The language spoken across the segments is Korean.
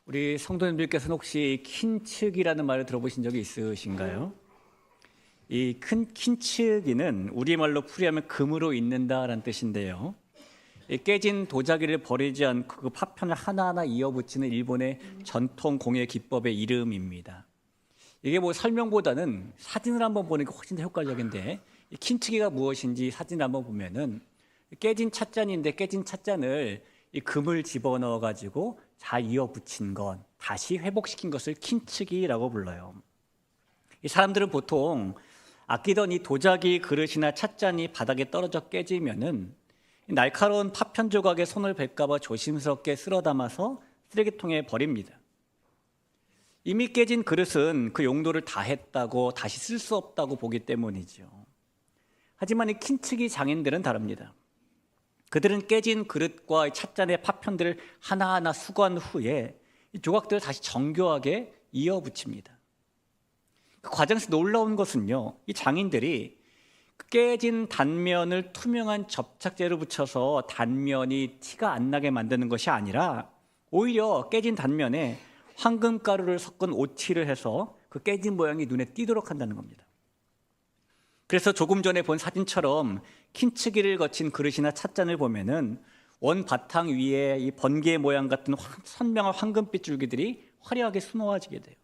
우리 성도님들께서는 혹시 킨츠기라는 말을 들어보신 적이 있으신가요? 이 큰 킨츠기는 우리말로 풀이하면 금으로 잇는다라는 뜻인데요. 이 깨진 도자기를 버리지 않고 그 파편을 하나하나 이어붙이는 일본의 전통 공예 기법의 이름입니다. 이게 뭐 설명보다는 사진을 한번 보는 게 훨씬 더 효과적인데, 이 킨츠기가 무엇인지 사진을 한번 보면은 깨진 찻잔인데 깨진 찻잔을 이 금을 집어넣어 가지고 잘 이어붙인 것, 다시 회복시킨 것을 킨츠기라고 불러요. 이 사람들은 보통 아끼던 이 도자기 그릇이나 찻잔이 바닥에 떨어져 깨지면은 날카로운 파편 조각에 손을 댈까 봐 조심스럽게 쓸어 담아서 쓰레기통에 버립니다. 이미 깨진 그릇은 그 용도를 다했다고 다시 쓸 수 없다고 보기 때문이죠. 하지만 이 킨츠기 장인들은 다릅니다. 그들은 깨진 그릇과 찻잔의 파편들을 하나하나 수거한 후에 이 조각들을 다시 정교하게 이어붙입니다. 그 과정에서 놀라운 것은요, 이 장인들이 깨진 단면을 투명한 접착제로 붙여서 단면이 티가 안 나게 만드는 것이 아니라 오히려 깨진 단면에 황금가루를 섞은 오칠을 해서 그 깨진 모양이 눈에 띄도록 한다는 겁니다. 그래서 조금 전에 본 사진처럼 킨츠기를 거친 그릇이나 찻잔을 보면은 원 바탕 위에 이 번개 모양 같은 선명한 황금빛 줄기들이 화려하게 수놓아지게 돼요.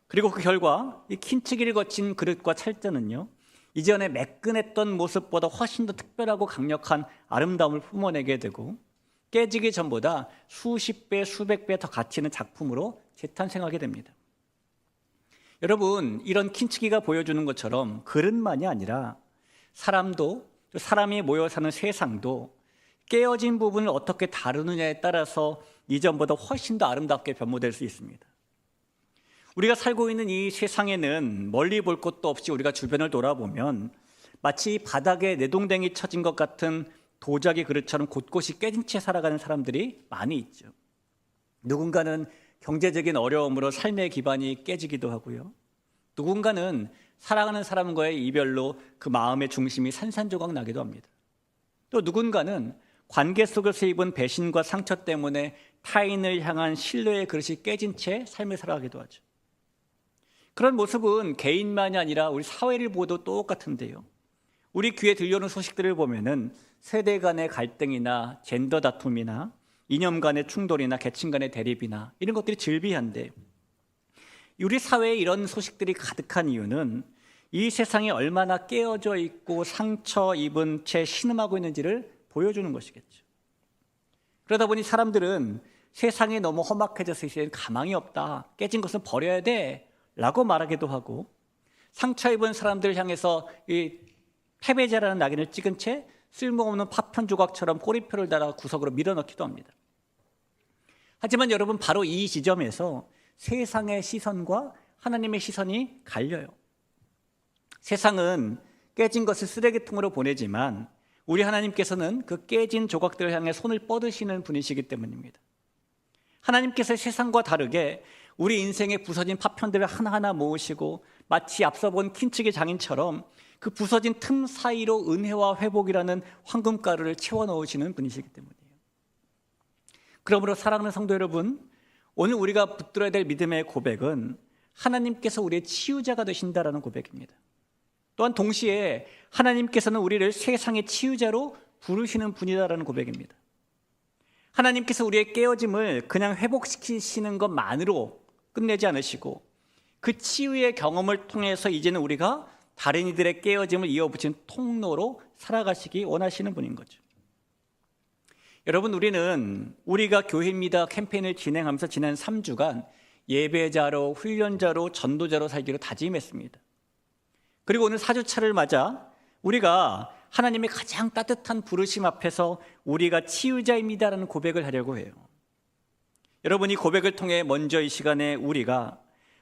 그리고 그 결과 이 킨츠기를 거친 그릇과 찻잔은요, 이전에 매끈했던 모습보다 훨씬 더 특별하고 강력한 아름다움을 뿜어내게 되고 깨지기 전보다 수십 배, 수백 배 더 가치 있는 작품으로 재탄생하게 됩니다. 여러분, 이런 킨츠기가 보여주는 것처럼 그릇만이 아니라 사람도, 사람이 모여 사는 세상도 깨어진 부분을 어떻게 다루느냐에 따라서 이전보다 훨씬 더 아름답게 변모될 수 있습니다. 우리가 살고 있는 이 세상에는 멀리 볼 곳도 없이 우리가 주변을 돌아보면 마치 바닥에 내동댕이 쳐진 것 같은 도자기 그릇처럼 곳곳이 깨진 채 살아가는 사람들이 많이 있죠. 누군가는 경제적인 어려움으로 삶의 기반이 깨지기도 하고요. 누군가는 사랑하는 사람과의 이별로 그 마음의 중심이 산산조각 나기도 합니다. 또 누군가는 관계 속에서 입은 배신과 상처 때문에 타인을 향한 신뢰의 그릇이 깨진 채 삶을 살아가기도 하죠. 그런 모습은 개인만이 아니라 우리 사회를 보도 똑같은데요. 우리 귀에 들려오는 소식들을 보면은 세대 간의 갈등이나 젠더 다툼이나 이념 간의 충돌이나 계층 간의 대립이나 이런 것들이 즐비한데, 우리 사회에 이런 소식들이 가득한 이유는 이 세상이 얼마나 깨어져 있고 상처 입은 채 신음하고 있는지를 보여주는 것이겠죠. 그러다 보니 사람들은 세상이 너무 험악해져서 이제 가망이 없다, 깨진 것은 버려야 돼 라고 말하기도 하고, 상처 입은 사람들을 향해서 이 패배자라는 낙인을 찍은 채 쓸모없는 파편 조각처럼 꼬리표를 달아 구석으로 밀어넣기도 합니다. 하지만 여러분, 바로 이 지점에서 세상의 시선과 하나님의 시선이 갈려요. 세상은 깨진 것을 쓰레기통으로 보내지만 우리 하나님께서는 그 깨진 조각들을 향해 손을 뻗으시는 분이시기 때문입니다. 하나님께서 세상과 다르게 우리 인생에 부서진 파편들을 하나하나 모으시고 마치 앞서 본 킨츠기 장인처럼 그 부서진 틈 사이로 은혜와 회복이라는 황금가루를 채워 넣으시는 분이시기 때문이에요. 그러므로 사랑하는 성도 여러분, 오늘 우리가 붙들어야 될 믿음의 고백은 하나님께서 우리의 치유자가 되신다라는 고백입니다. 또한 동시에 하나님께서는 우리를 세상의 치유자로 부르시는 분이다라는 고백입니다. 하나님께서 우리의 깨어짐을 그냥 회복시키시는 것만으로 끝내지 않으시고 그 치유의 경험을 통해서 이제는 우리가 다른 이들의 깨어짐을 이어붙이는 통로로 살아가시기 원하시는 분인 거죠. 여러분, 우리가 교회입니다 캠페인을 진행하면서 지난 3주간 예배자로, 훈련자로, 전도자로 살기로 다짐했습니다. 그리고 오늘 4주차를 맞아 우리가 하나님의 가장 따뜻한 부르심 앞에서 우리가 치유자입니다라는 고백을 하려고 해요. 여러분, 이 고백을 통해 먼저 이 시간에 우리가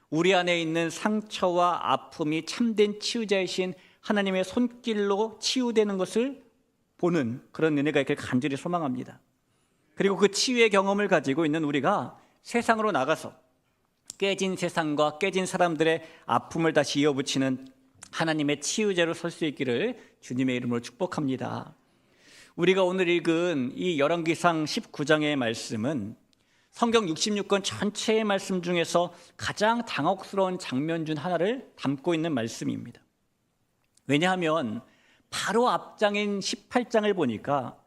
우리 안에 있는 상처와 아픔이 참된 치유자이신 하나님의 손길로 치유되는 것을 보는 그런 은혜가 있길 간절히 소망합니다. 그리고 그 치유의 경험을 가지고 있는 우리가 세상으로 나가서 깨진 세상과 깨진 사람들의 아픔을 다시 이어붙이는 하나님의 치유자로 설 수 있기를 주님의 이름으로 축복합니다. 우리가 오늘 읽은 이 열왕기상 19장의 말씀은 성경 66권 전체의 말씀 중에서 가장 당혹스러운 장면 중 하나를 담고 있는 말씀입니다. 왜냐하면 바로 앞장인 18장을 보니까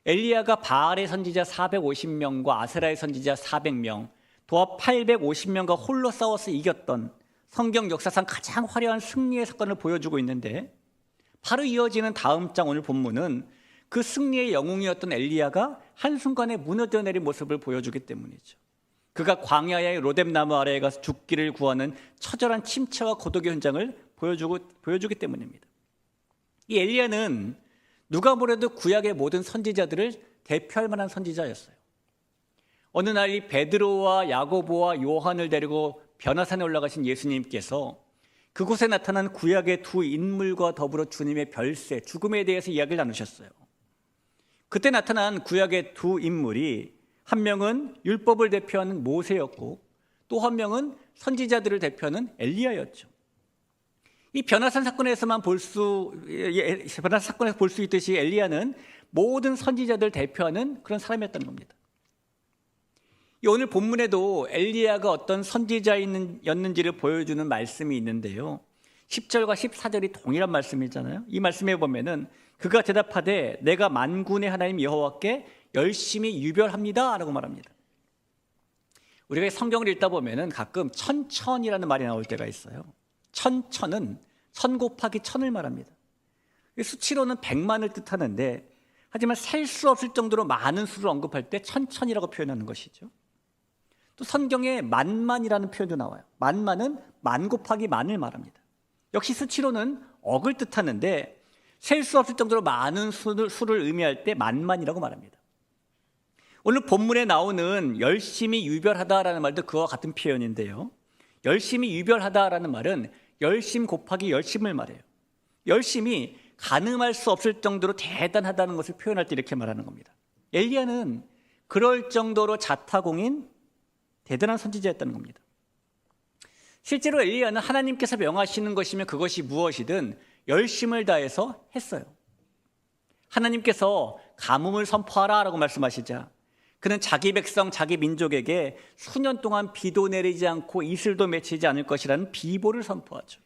엘리야가 바알의 선지자 450명과 아세라의 선지자 400명, 도합 850명과 홀로 싸워서 이겼던 성경 역사상 가장 화려한 승리의 사건을 보여주고 있는데, 바로 이어지는 다음 장 오늘 본문은 그 승리의 영웅이었던 엘리야가 한순간에 무너져 내린 모습을 보여주기 때문이죠. 그가 광야의 로뎀나무 아래에 가서 죽기를 구하는 처절한 침체와 고독의 현장을 보여주기 때문입니다. 이 엘리야는 누가 뭐래도 구약의 모든 선지자들을 대표할 만한 선지자였어요. 어느 날 이 베드로와 야고보와 요한을 데리고 변화산에 올라가신 예수님께서 그곳에 나타난 구약의 두 인물과 더불어 주님의 별세, 죽음에 대해서 이야기를 나누셨어요. 그때 나타난 구약의 두 인물이 한 명은 율법을 대표하는 모세였고 또 한 명은 선지자들을 대표하는 엘리야였죠. 이 변화산 사건에서 볼 수 있듯이 엘리야는 모든 선지자들을 대표하는 그런 사람이었다는 겁니다. 오늘 본문에도 엘리야가 어떤 선지자였는지를 보여주는 말씀이 있는데요, 10절과 14절이 동일한 말씀이잖아요. 이 말씀에 보면은 그가 대답하되 내가 만군의 하나님 여호와께 열심히 유별합니다 라고 말합니다. 우리가 성경을 읽다 보면은 가끔 천천이라는 말이 나올 때가 있어요. 천은 천 곱하기 천을 말합니다. 수치로는 100만을 뜻하는데, 하지만 셀 수 없을 정도로 많은 수를 언급할 때 천천이라고 표현하는 것이죠. 또 성경에 만만이라는 표현도 나와요. 만만은 만 곱하기 만을 말합니다. 역시 수치로는 억을 뜻하는데 셀 수 없을 정도로 많은 수를 의미할 때 만만이라고 말합니다. 오늘 본문에 나오는 열심히 유별하다라는 말도 그와 같은 표현인데요, 열심히 유별하다라는 말은 열심 곱하기 열심을 말해요. 열심이 가늠할 수 없을 정도로 대단하다는 것을 표현할 때 이렇게 말하는 겁니다. 엘리야는 그럴 정도로 자타공인 대단한 선지자였다는 겁니다. 실제로 엘리야는 하나님께서 명하시는 것이면 그것이 무엇이든 열심을 다해서 했어요. 하나님께서 가뭄을 선포하라 라고 말씀하시자 그는 자기 백성, 자기 민족에게 수년 동안 비도 내리지 않고 이슬도 맺히지 않을 것이라는 비보를 선포하죠.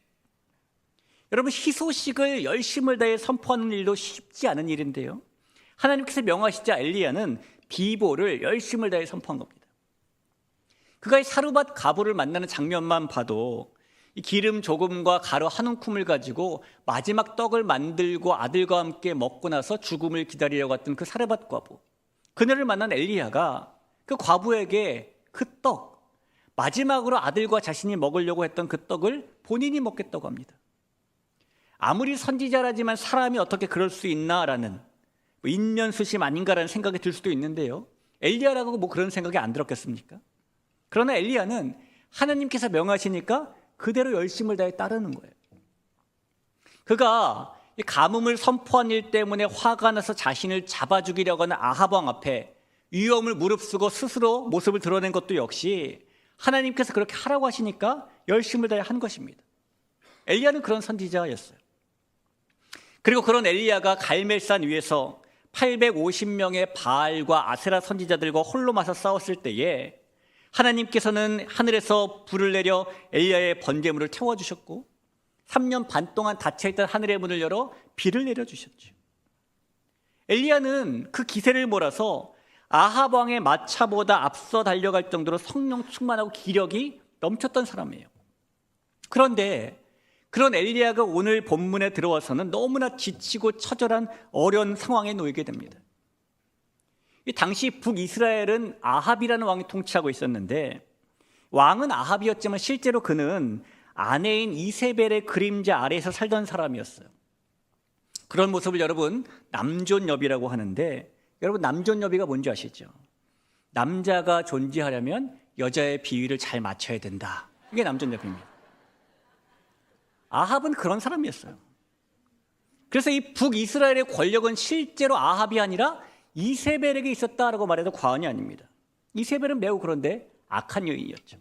여러분, 희소식을 열심을 다해 선포하는 일도 쉽지 않은 일인데요, 하나님께서 명하시자 엘리야는 비보를 열심을 다해 선포한 겁니다. 그가 이 사르밧 가부를 만나는 장면만 봐도 이 기름 조금과 가루 한 움큼을 가지고 마지막 떡을 만들고 아들과 함께 먹고 나서 죽음을 기다리려고 했던 그 사르밧 과부, 그녀를 만난 엘리야가 그 과부에게 그 떡, 마지막으로 아들과 자신이 먹으려고 했던 그 떡을 본인이 먹겠다고 합니다. 아무리 선지자라지만 사람이 어떻게 그럴 수 있나라는 인면수심 아닌가라는 생각이 들 수도 있는데요, 엘리야라고 그런 생각이 안 들었겠습니까? 그러나 엘리야는 하나님께서 명하시니까 그대로 열심을 다해 따르는 거예요. 그가 이 가뭄을 선포한 일 때문에 화가 나서 자신을 잡아 죽이려고 하는 아합 왕 앞에 위험을 무릅쓰고 스스로 모습을 드러낸 것도 역시 하나님께서 그렇게 하라고 하시니까 열심을 다해 한 것입니다. 엘리야는 그런 선지자였어요. 그리고 그런 엘리야가 갈멜산 위에서 850명의 바알과 아세라 선지자들과 홀로 맞서 싸웠을 때에 하나님께서는 하늘에서 불을 내려 엘리야의 번제물을 태워주셨고 3년 반 동안 닫혀있던 하늘의 문을 열어 비를 내려주셨죠. 엘리야는 그 기세를 몰아서 아합 왕의 마차보다 앞서 달려갈 정도로 성령 충만하고 기력이 넘쳤던 사람이에요. 그런데 그런 엘리야가 오늘 본문에 들어와서는 너무나 지치고 처절한 어려운 상황에 놓이게 됩니다. 이 당시 북이스라엘은 아합이라는 왕이 통치하고 있었는데, 왕은 아합이었지만 실제로 그는 아내인 이세벨의 그림자 아래에서 살던 사람이었어요. 그런 모습을 여러분 남존여비라고 하는데, 여러분 남존여비가 뭔지 아시죠? 남자가 존재하려면 여자의 비위를 잘 맞춰야 된다, 이게 남존여비입니다. 아합은 그런 사람이었어요. 그래서 이 북이스라엘의 권력은 실제로 아합이 아니라 이세벨에게 있었다라고 말해도 과언이 아닙니다. 이세벨은 매우 그런데 악한 여인이었죠.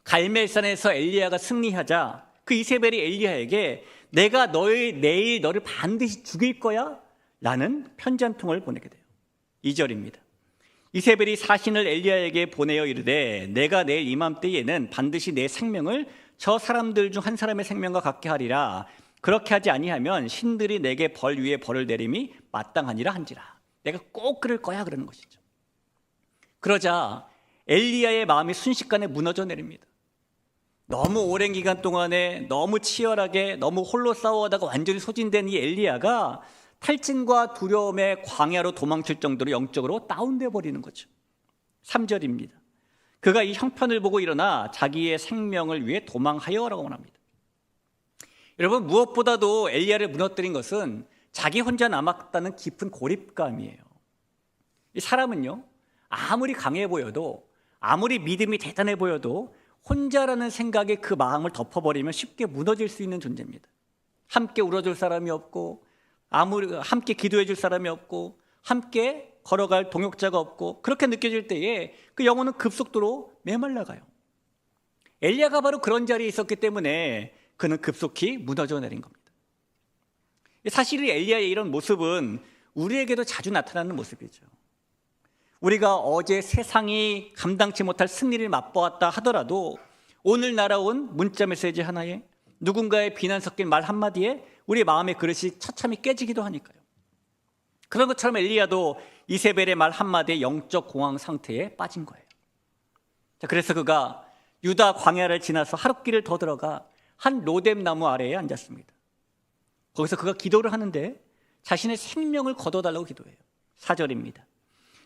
갈멜산에서 엘리야가 승리하자 그 이세벨이 엘리야에게 내가 내일 너를 반드시 죽일 거야 라는 편지 한 통을 보내게 돼요. 2절입니다. 이세벨이 사신을 엘리야에게 보내어 이르되 내가 내일 이맘때에는 반드시 내 생명을 저 사람들 중 한 사람의 생명과 같게 하리라. 그렇게 하지 아니하면 신들이 내게 벌 위에 벌을 내림이 마땅하니라 한지라. 내가 꼭 그럴 거야 그러는 것이죠. 그러자 엘리야의 마음이 순식간에 무너져 내립니다. 너무 오랜 기간 동안에 너무 치열하게 너무 홀로 싸워하다가 완전히 소진된 이 엘리야가 탈진과 두려움에 광야로 도망칠 정도로 영적으로 다운돼 버리는 거죠. 3절입니다. 그가 이 형편을 보고 일어나 자기의 생명을 위해 도망하여라고 합니다. 여러분, 무엇보다도 엘리야를 무너뜨린 것은 자기 혼자 남았다는 깊은 고립감이에요. 이 사람은요, 아무리 강해 보여도, 아무리 믿음이 대단해 보여도 혼자라는 생각에 그 마음을 덮어버리면 쉽게 무너질 수 있는 존재입니다. 함께 울어줄 사람이 없고, 함께 기도해 줄 사람이 없고, 함께 걸어갈 동역자가 없고, 그렇게 느껴질 때에 그 영혼은 급속도로 메말라가요. 엘리야가 바로 그런 자리에 있었기 때문에 그는 급속히 무너져 내린 겁니다. 사실 엘리야의 이런 모습은 우리에게도 자주 나타나는 모습이죠. 우리가 어제 세상이 감당치 못할 승리를 맛보았다 하더라도 오늘 날아온 문자 메시지 하나에, 누군가의 비난 섞인 말 한마디에 우리 마음의 그릇이 처참히 깨지기도 하니까요. 그런 것처럼 엘리야도 이세벨의 말 한마디에 영적 공황 상태에 빠진 거예요. 자, 그래서 그가 유다 광야를 지나서 하룻길을 더 들어가 한 로뎀 나무 아래에 앉았습니다. 거기서 그가 기도를 하는데 자신의 생명을 거둬달라고 기도해요. 4절입니다.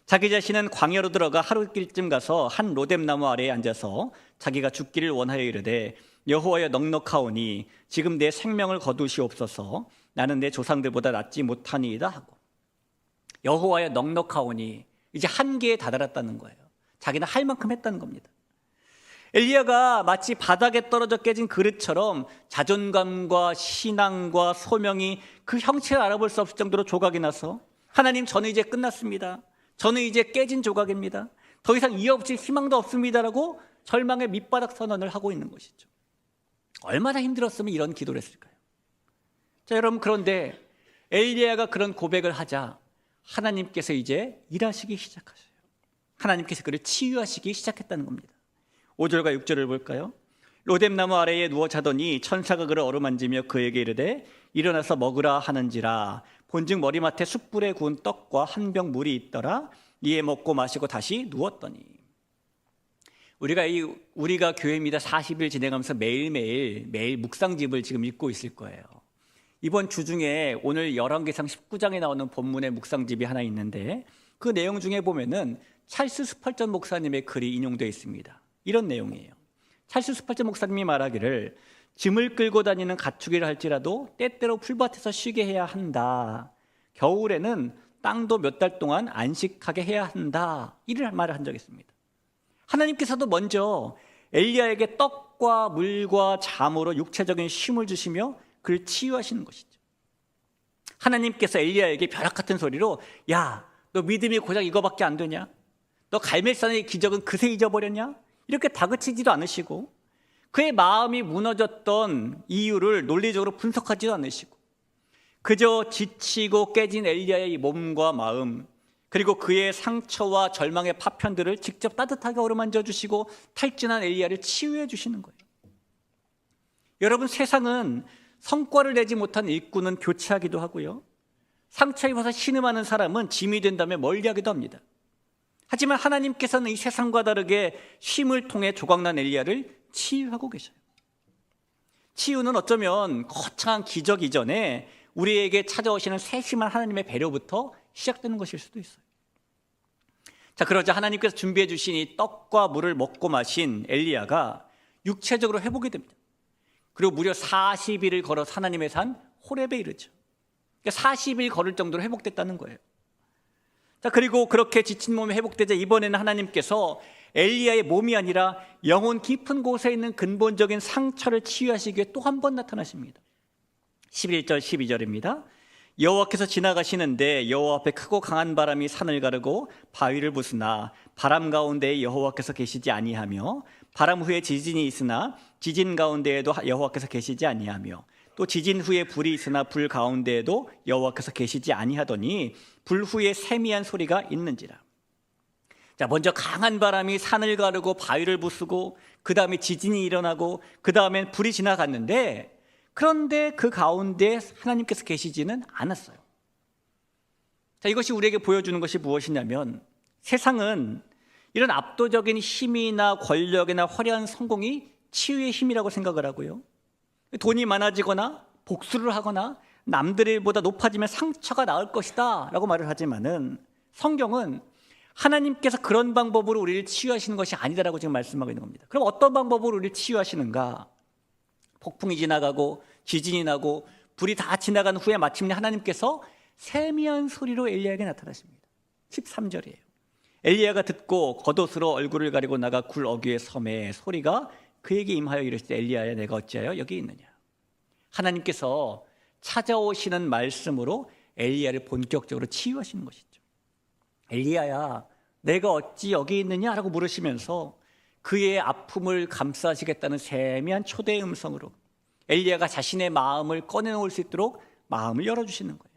자기 자신은 광야로 들어가 하룻길쯤 가서 한 로뎀 나무 아래에 앉아서 자기가 죽기를 원하여 이르되 여호와여 넉넉하오니 지금 내 생명을 거두시옵소서. 나는 내 조상들보다 낫지 못하니이다 하고, 여호와여 넉넉하오니 이제 한계에 다다랐다는 거예요. 자기는 할 만큼 했다는 겁니다. 엘리야가 마치 바닥에 떨어져 깨진 그릇처럼 자존감과 신앙과 소명이 그 형체를 알아볼 수 없을 정도로 조각이 나서, 하나님, 저는 이제 끝났습니다. 저는 이제 깨진 조각입니다. 더 이상 이어붙일 희망도 없습니다라고 절망의 밑바닥 선언을 하고 있는 것이죠. 얼마나 힘들었으면 이런 기도를 했을까요? 자, 여러분, 그런데 엘리야가 그런 고백을 하자 하나님께서 이제 일하시기 시작하셔요. 하나님께서 그를 치유하시기 시작했다는 겁니다. 5절과 6절을 볼까요? 로뎀 나무 아래에 누워 자더니 천사가 그를 어루만지며 그에게 이르되 일어나서 먹으라 하는지라. 본즉 머리맡에 숯불에 구운 떡과 한 병 물이 있더라. 이에 먹고 마시고 다시 누웠더니. 우리가 교회입니다 40일 진행하면서 매일 묵상집을 지금 읽고 있을 거예요. 이번 주 중에 오늘 열왕기상 19장에 나오는 본문의 묵상집이 하나 있는데 그 내용 중에 보면은 찰스 스펄전 목사님의 글이 인용되어 있습니다. 이런 내용이에요. 찰스 스펄전 목사님이 말하기를 짐을 끌고 다니는 가축이라 할지라도 때때로 풀밭에서 쉬게 해야 한다. 겨울에는 땅도 몇 달 동안 안식하게 해야 한다. 이런 말을 한 적이 있습니다. 하나님께서도 먼저 엘리야에게 떡과 물과 잠으로 육체적인 쉼을 주시며 그를 치유하시는 것이죠. 하나님께서 엘리야에게 벼락 같은 소리로, 야, 너 믿음이 고작 이거밖에 안 되냐? 너 갈멜산의 기적은 그새 잊어버렸냐? 이렇게 다그치지도 않으시고 그의 마음이 무너졌던 이유를 논리적으로 분석하지도 않으시고 그저 지치고 깨진 엘리야의 몸과 마음, 그리고 그의 상처와 절망의 파편들을 직접 따뜻하게 어루만져 주시고 탈진한 엘리야를 치유해 주시는 거예요. 여러분, 세상은 성과를 내지 못한 일꾼은 교체하기도 하고요, 상처 입어서 신음하는 사람은 짐이 된다며 멀리하기도 합니다. 하지만 하나님께서는 이 세상과 다르게 쉼을 통해 조각난 엘리야를 치유하고 계셔요. 치유는 어쩌면 거창한 기적 이전에 우리에게 찾아오시는 세심한 하나님의 배려부터 시작되는 것일 수도 있어요. 자, 그러자 하나님께서 준비해 주신 이 떡과 물을 먹고 마신 엘리야가 육체적으로 회복이 됩니다. 그리고 무려 40일을 걸어 하나님의 산 호렙에 이르죠. 그러니까 40일 걸을 정도로 회복됐다는 거예요. 자, 그리고 그렇게 지친 몸이 회복되자 이번에는 하나님께서 엘리야의 몸이 아니라 영혼 깊은 곳에 있는 근본적인 상처를 치유하시기 위해 또 한 번 나타나십니다. 11절 12절입니다. 여호와께서 지나가시는데 여호와 앞에 크고 강한 바람이 산을 가르고 바위를 부수나 바람 가운데에 여호와께서 계시지 아니하며 바람 후에 지진이 있으나 지진 가운데에도 여호와께서 계시지 아니하며 또 지진 후에 불이 있으나 불 가운데에도 여호와께서 계시지 아니하더니 불 후에 세미한 소리가 있는지라. 자, 먼저 강한 바람이 산을 가르고 바위를 부수고 그 다음에 지진이 일어나고 그 다음엔 불이 지나갔는데, 그런데 그 가운데 하나님께서 계시지는 않았어요. 자, 이것이 우리에게 보여주는 것이 무엇이냐면, 세상은 이런 압도적인 힘이나 권력이나 화려한 성공이 치유의 힘이라고 생각을 하고요, 돈이 많아지거나 복수를 하거나 남들보다 높아지면 상처가 나을 것이다 라고 말을 하지만은, 성경은 하나님께서 그런 방법으로 우리를 치유하시는 것이 아니다라고 지금 말씀하고 있는 겁니다. 그럼 어떤 방법으로 우리를 치유하시는가? 폭풍이 지나가고 지진이 나고 불이 다 지나간 후에 마침내 하나님께서 세미한 소리로 엘리야에게 나타나십니다. 13절이에요. 엘리야가 듣고 겉옷으로 얼굴을 가리고 나가 굴 어귀에 섬에 소리가 그에게 임하여 이르시되, 엘리야야, 내가 어찌하여 여기 있느냐? 하나님께서 찾아오시는 말씀으로 엘리야를 본격적으로 치유하시는 것이죠. 엘리야야, 내가 어찌 여기 있느냐라고 물으시면서 그의 아픔을 감싸시겠다는 세미한 초대의 음성으로 엘리야가 자신의 마음을 꺼내놓을 수 있도록 마음을 열어주시는 거예요.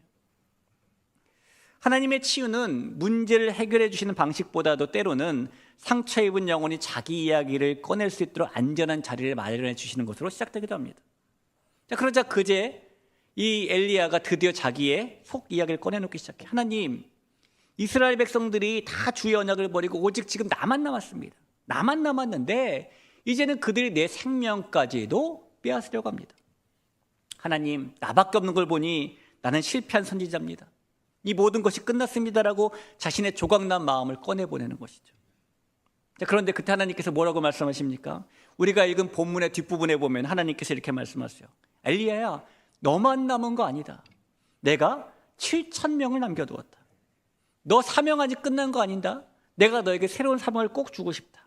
하나님의 치유는 문제를 해결해 주시는 방식보다도 때로는 상처 입은 영혼이 자기 이야기를 꺼낼 수 있도록 안전한 자리를 마련해 주시는 것으로 시작되기도 합니다. 자, 그러자 그제 이 엘리야가 드디어 자기의 속 이야기를 꺼내놓기 시작해. 하나님, 이스라엘 백성들이 다 주의 언약을 버리고 오직 지금 나만 남았습니다. 나만 남았는데 이제는 그들이 내 생명까지도 빼앗으려고 합니다. 하나님, 나밖에 없는 걸 보니 나는 실패한 선지자입니다. 이 모든 것이 끝났습니다라고 자신의 조각난 마음을 꺼내보내는 것이죠. 자, 그런데 그때 하나님께서 뭐라고 말씀하십니까? 우리가 읽은 본문의 뒷부분에 보면 하나님께서 이렇게 말씀하세요. 엘리야야, 너만 남은 거 아니다. 내가 7,000명을 남겨두었다. 너 사명 아직 끝난 거 아닌다. 내가 너에게 새로운 사명을 꼭 주고 싶다.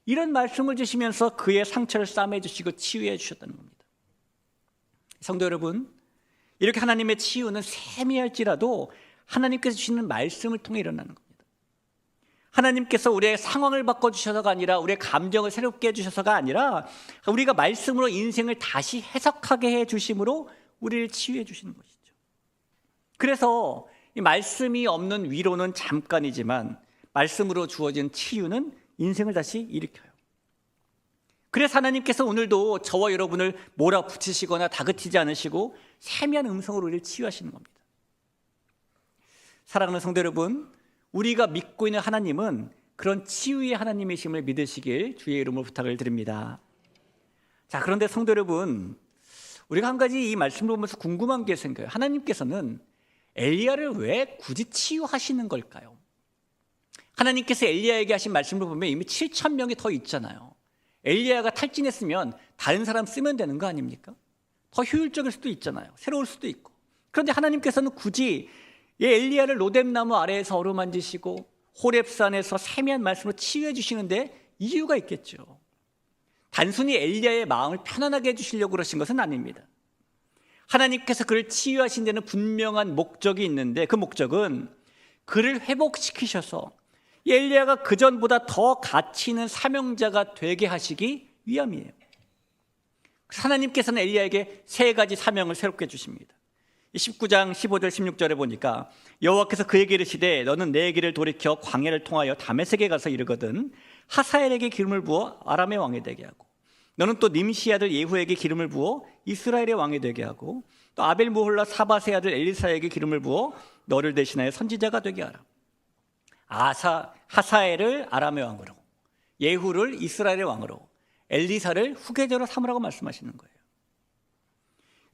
이런 말씀을 주시면서 그의 상처를 싸매 주시고 치유해 주셨다는 겁니다. 성도 여러분, 이렇게 하나님의 치유는 세미할지라도 하나님께서 주시는 말씀을 통해 일어나는 겁니다. 하나님께서 우리의 상황을 바꿔주셔서가 아니라, 우리의 감정을 새롭게 해주셔서가 아니라, 우리가 말씀으로 인생을 다시 해석하게 해주심으로 우리를 치유해 주시는 것이죠. 그래서 이 말씀이 없는 위로는 잠깐이지만 말씀으로 주어진 치유는 인생을 다시 일으켜요. 그래서 하나님께서 오늘도 저와 여러분을 몰아붙이시거나 다그치지 않으시고 세미한 음성으로 우리를 치유하시는 겁니다. 사랑하는 성도 여러분, 우리가 믿고 있는 하나님은 그런 치유의 하나님이심을 믿으시길 주의 이름으로 부탁을 드립니다. 자, 그런데 성도 여러분, 우리가 한 가지 이 말씀을 보면서 궁금한 게 생겨요. 하나님께서는 엘리야를 왜 굳이 치유하시는 걸까요? 하나님께서 엘리야에게 하신 말씀을 보면 이미 7,000명이 더 있잖아요. 엘리야가 탈진했으면 다른 사람 쓰면 되는 거 아닙니까? 더 효율적일 수도 있잖아요. 새로울 수도 있고. 그런데 하나님께서는 굳이 이 엘리야를 로뎀나무 아래에서 어루만지시고 호렙산에서 세미한 말씀으로 치유해 주시는데 이유가 있겠죠. 단순히 엘리야의 마음을 편안하게 해주시려고 그러신 것은 아닙니다. 하나님께서 그를 치유하신 데는 분명한 목적이 있는데, 그 목적은 그를 회복시키셔서 엘리야가 그전보다 더 가치 있는 사명자가 되게 하시기 위함이에요. 하나님께서는 엘리야에게 세 가지 사명을 새롭게 주십니다. 19장 15절 16절에 보니까 여호와께서 그에게 이르시되, 너는 내 길을 돌이켜 광야를 통하여 다메섹에 가서 이르거든 하사엘에게 기름을 부어 아람의 왕이 되게 하고, 너는 또 님시 아들 예후에게 기름을 부어 이스라엘의 왕이 되게 하고, 또 아벨 무홀라 사바세 아들 엘리사에게 기름을 부어 너를 대신하여 선지자가 되게 하라. 하사엘을 아람의 왕으로, 예후를 이스라엘의 왕으로, 엘리사를 후계자로 삼으라고 말씀하시는 거예요.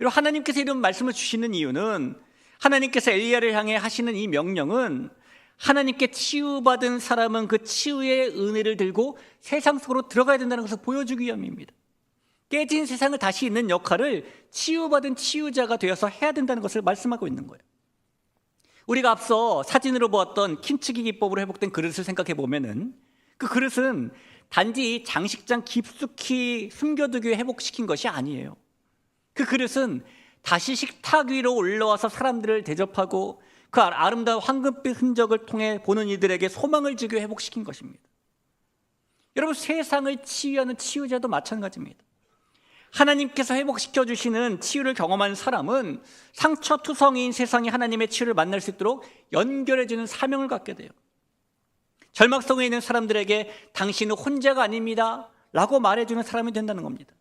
여러분, 하나님께서 이런 말씀을 주시는 이유는, 하나님께서 엘리야를 향해 하시는 이 명령은 하나님께 치유받은 사람은 그 치유의 은혜를 들고 세상 속으로 들어가야 된다는 것을 보여주기 위함입니다. 깨진 세상을 다시 잇는 역할을 치유받은 치유자가 되어서 해야 된다는 것을 말씀하고 있는 거예요. 우리가 앞서 사진으로 보았던 킴치기 기법으로 회복된 그릇을 생각해 보면은, 그 그릇은 단지 장식장 깊숙이 숨겨두기 위해 회복시킨 것이 아니에요. 그 그릇은 다시 식탁 위로 올라와서 사람들을 대접하고 그 아름다운 황금빛 흔적을 통해 보는 이들에게 소망을 주기 위해 회복시킨 것입니다. 여러분, 세상을 치유하는 치유자도 마찬가지입니다. 하나님께서 회복시켜 주시는 치유를 경험한 사람은 상처투성이인 세상이 하나님의 치유를 만날 수 있도록 연결해 주는 사명을 갖게 돼요. 절망성에 있는 사람들에게 당신은 혼자가 아닙니다 라고 말해주는 사람이 된다는 겁니다.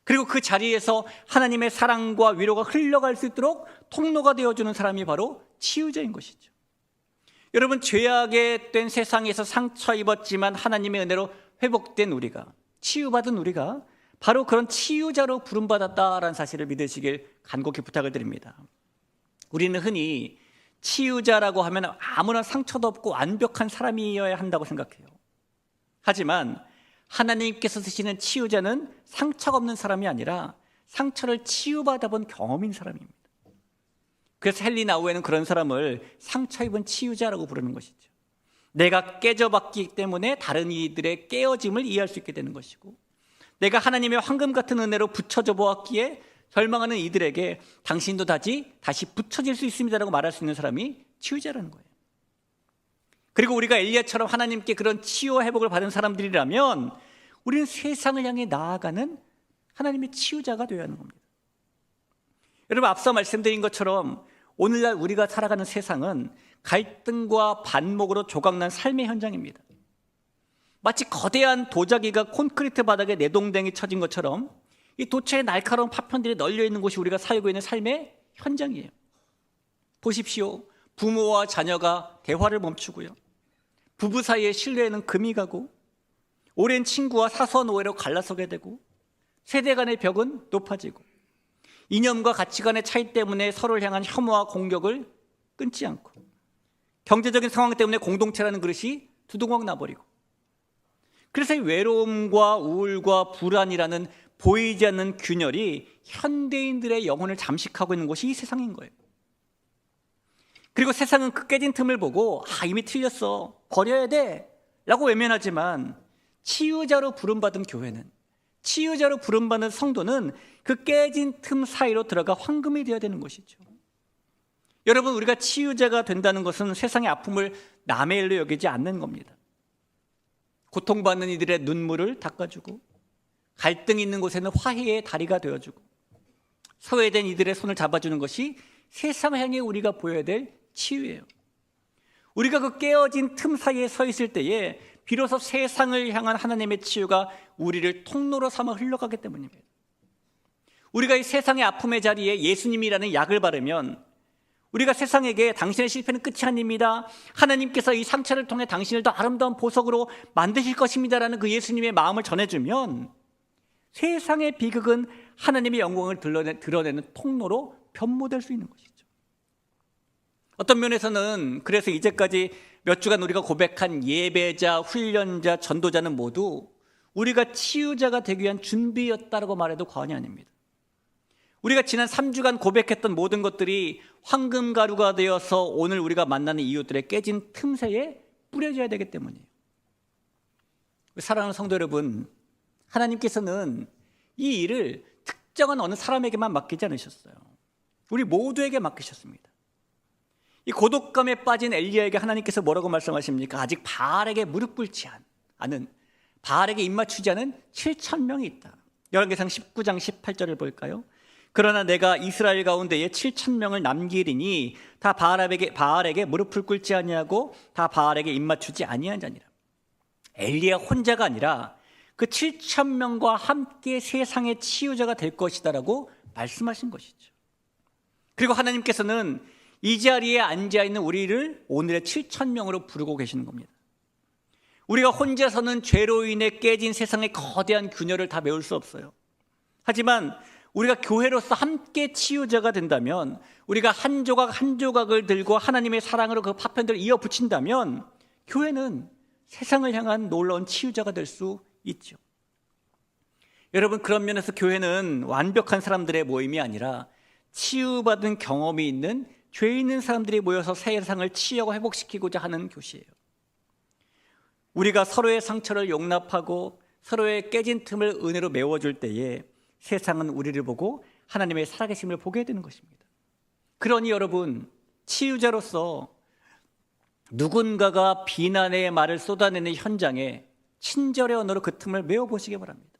그리고 그 자리에서 하나님의 사랑과 위로가 흘러갈 수 있도록 통로가 되어주는 사람이 바로 치유자인 것이죠. 여러분, 죄악에 된 세상에서 상처 입었지만 하나님의 은혜로 회복된 우리가, 치유받은 우리가 바로 그런 치유자로 부름받았다라는 사실을 믿으시길 간곡히 부탁을 드립니다. 우리는 흔히 치유자라고 하면 아무런 상처도 없고 완벽한 사람이어야 한다고 생각해요. 하지만 하나님께서 쓰시는 치유자는 상처가 없는 사람이 아니라 상처를 치유받아본 경험인 사람입니다. 그래서 헨리 나우에는 그런 사람을 상처 입은 치유자라고 부르는 것이죠. 내가 깨져봤기 때문에 다른 이들의 깨어짐을 이해할 수 있게 되는 것이고, 내가 하나님의 황금 같은 은혜로 붙여져 보았기에 절망하는 이들에게 당신도 다시 붙여질 수 있습니다라고 말할 수 있는 사람이 치유자라는 거예요. 그리고 우리가 엘리야처럼 하나님께 그런 치유와 회복을 받은 사람들이라면 우리는 세상을 향해 나아가는 하나님의 치유자가 되어야 하는 겁니다. 여러분, 앞서 말씀드린 것처럼 오늘날 우리가 살아가는 세상은 갈등과 반목으로 조각난 삶의 현장입니다. 마치 거대한 도자기가 콘크리트 바닥에 내동댕이 쳐진 것처럼 이 도처에 날카로운 파편들이 널려 있는 곳이 우리가 살고 있는 삶의 현장이에요. 보십시오. 부모와 자녀가 대화를 멈추고요. 부부 사이의 신뢰에는 금이 가고, 오랜 친구와 사소한 오해로 갈라서게 되고, 세대 간의 벽은 높아지고, 이념과 가치관의 차이 때문에 서로를 향한 혐오와 공격을 끊지 않고, 경제적인 상황 때문에 공동체라는 그릇이 두동강 나버리고, 그래서 외로움과 우울과 불안이라는 보이지 않는 균열이 현대인들의 영혼을 잠식하고 있는 곳이 이 세상인 거예요. 그리고 세상은 그 깨진 틈을 보고 이미 틀렸어, 버려야 돼 라고 외면하지만, 치유자로 부름받은 교회는, 치유자로 부름받는 성도는 그 깨진 틈 사이로 들어가 황금이 되어야 되는 것이죠. 여러분, 우리가 치유자가 된다는 것은 세상의 아픔을 남의 일로 여기지 않는 겁니다. 고통받는 이들의 눈물을 닦아주고, 갈등이 있는 곳에는 화해의 다리가 되어주고, 소외된 이들의 손을 잡아주는 것이 세상을 향해 우리가 보여야 될 치유예요. 우리가 그 깨어진 틈 사이에 서 있을 때에 비로소 세상을 향한 하나님의 치유가 우리를 통로로 삼아 흘러가기 때문입니다. 우리가 이 세상의 아픔의 자리에 예수님이라는 약을 바르면, 우리가 세상에게 당신의 실패는 끝이 아닙니다, 하나님께서 이 상처를 통해 당신을 더 아름다운 보석으로 만드실 것입니다라는 그 예수님의 마음을 전해주면 세상의 비극은 하나님의 영광을 드러내는 통로로 변모될 수 있는 것이죠. 어떤 면에서는 그래서 이제까지 몇 주간 우리가 고백한 예배자, 훈련자, 전도자는 모두 우리가 치유자가 되기 위한 준비였다라고 말해도 과언이 아닙니다. 우리가 지난 3주간 고백했던 모든 것들이 황금가루가 되어서 오늘 우리가 만나는 이웃들의 깨진 틈새에 뿌려져야 되기 때문이에요. 사랑하는 성도 여러분, 하나님께서는 이 일을 특정한 어느 사람에게만 맡기지 않으셨어요. 우리 모두에게 맡기셨습니다. 이 고독감에 빠진 엘리야에게 하나님께서 뭐라고 말씀하십니까? 아직 바알에게 무릎 꿇지 않은, 바알에게 입맞추지 않은 7,000명이 있다. 열왕기상 19장 18절을 볼까요? 그러나 내가 이스라엘 가운데에 7,000명을 남기리니 다 바알에게 무릎을 꿇지 아니하고 다 바알에게 입맞추지 아니한 자니라. 엘리야 혼자가 아니라 그 7,000명과 함께 세상의 치유자가 될 것이다라고 말씀하신 것이죠. 그리고 하나님께서는 이 자리에 앉아있는 우리를 오늘의 7,000명으로 부르고 계시는 겁니다. 우리가 혼자서는 죄로 인해 깨진 세상의 거대한 균열을 다 메울 수 없어요. 하지만 우리가 교회로서 함께 치유자가 된다면, 우리가 한 조각 한 조각을 들고 하나님의 사랑으로 그 파편들을 이어 붙인다면 교회는 세상을 향한 놀라운 치유자가 될 수 있죠. 여러분, 그런 면에서 교회는 완벽한 사람들의 모임이 아니라 치유받은 경험이 있는 죄 있는 사람들이 모여서 세상을 치유하고 회복시키고자 하는 교시예요. 우리가 서로의 상처를 용납하고 서로의 깨진 틈을 은혜로 메워줄 때에 세상은 우리를 보고 하나님의 살아계심을 보게 되는 것입니다. 그러니 여러분, 치유자로서 누군가가 비난의 말을 쏟아내는 현장에 친절의 언어로 그 틈을 메워보시기 바랍니다.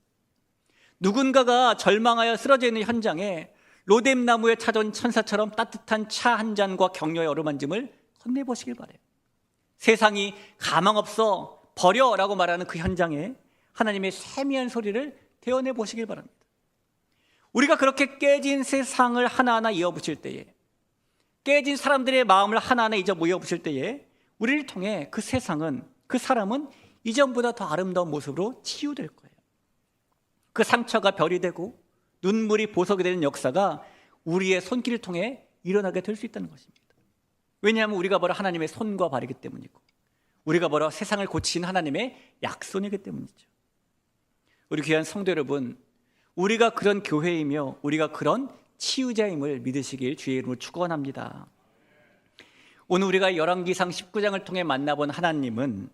누군가가 절망하여 쓰러져 있는 현장에 로뎀나무에 찾아온 천사처럼 따뜻한 차 한 잔과 격려의 어루만짐을 건네보시길 바라요. 세상이 가망 없어 버려라고 말하는 그 현장에 하나님의 세미한 소리를 대언해 보시길 바랍니다. 우리가 그렇게 깨진 세상을 하나하나 이어붙일 때에, 깨진 사람들의 마음을 하나하나 이어붙일 때에 우리를 통해 그 세상은, 그 사람은 이전보다 더 아름다운 모습으로 치유될 거예요. 그 상처가 별이 되고 눈물이 보석이 되는 역사가 우리의 손길을 통해 일어나게 될 수 있다는 것입니다. 왜냐하면 우리가 바로 하나님의 손과 발이기 때문이고, 우리가 바로 세상을 고치신 하나님의 약손이기 때문이죠. 우리 귀한 성도 여러분, 우리가 그런 교회이며 우리가 그런 치유자임을 믿으시길 주의 이름으로 축원합니다. 오늘 우리가 열왕기상 19장을 통해 만나본 하나님은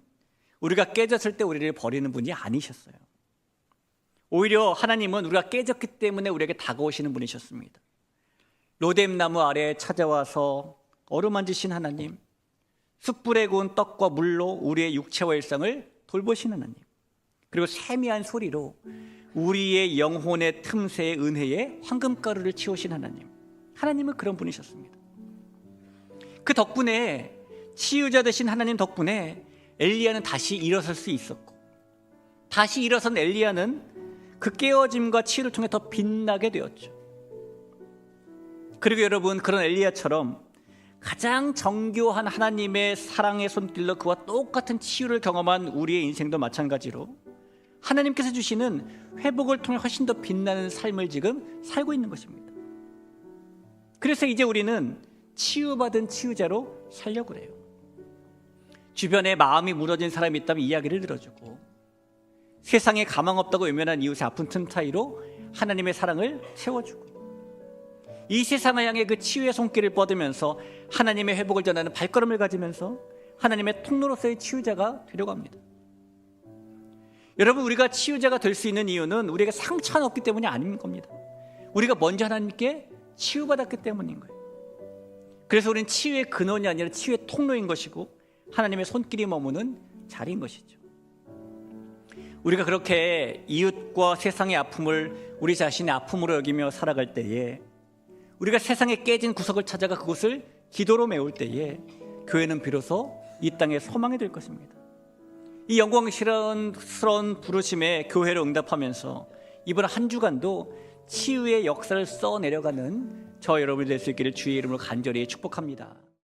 우리가 깨졌을 때 우리를 버리는 분이 아니셨어요. 오히려 하나님은 우리가 깨졌기 때문에 우리에게 다가오시는 분이셨습니다. 로뎀나무 아래에 찾아와서 어루만지신 하나님, 숯불에 구운 떡과 물로 우리의 육체와 일상을 돌보신 하나님, 그리고 세미한 소리로 우리의 영혼의 틈새의 은혜에 황금가루를 치우신 하나님, 하나님은 그런 분이셨습니다. 그 덕분에, 치유자 되신 하나님 덕분에 엘리야는 다시 일어설 수 있었고, 다시 일어선 엘리야는 그 깨어짐과 치유를 통해 더 빛나게 되었죠. 그리고 여러분, 그런 엘리야처럼 가장 정교한 하나님의 사랑의 손길로 그와 똑같은 치유를 경험한 우리의 인생도 마찬가지로 하나님께서 주시는 회복을 통해 훨씬 더 빛나는 삶을 지금 살고 있는 것입니다. 그래서 이제 우리는 치유받은 치유자로 살려고 그래요. 주변에 마음이 무너진 사람이 있다면 이야기를 들어주고, 세상에 가망 없다고 외면한 이웃의 아픈 틈 사이로 하나님의 사랑을 채워주고, 이 세상을 향해 그 치유의 손길을 뻗으면서 하나님의 회복을 전하는 발걸음을 가지면서 하나님의 통로로서의 치유자가 되려고 합니다. 여러분, 우리가 치유자가 될 수 있는 이유는 우리가 상처가 없기 때문이 아닌 겁니다. 우리가 먼저 하나님께 치유받았기 때문인 거예요. 그래서 우리는 치유의 근원이 아니라 치유의 통로인 것이고 하나님의 손길이 머무는 자리인 것이죠. 우리가 그렇게 이웃과 세상의 아픔을 우리 자신의 아픔으로 여기며 살아갈 때에, 우리가 세상에 깨진 구석을 찾아가 그곳을 기도로 메울 때에 교회는 비로소 이 땅에 소망이 될 것입니다. 이 영광스러운 부르심에 교회로 응답하면서 이번 한 주간도 치유의 역사를 써내려가는 저 여러분이 될 수 있기를 주의 이름으로 간절히 축복합니다.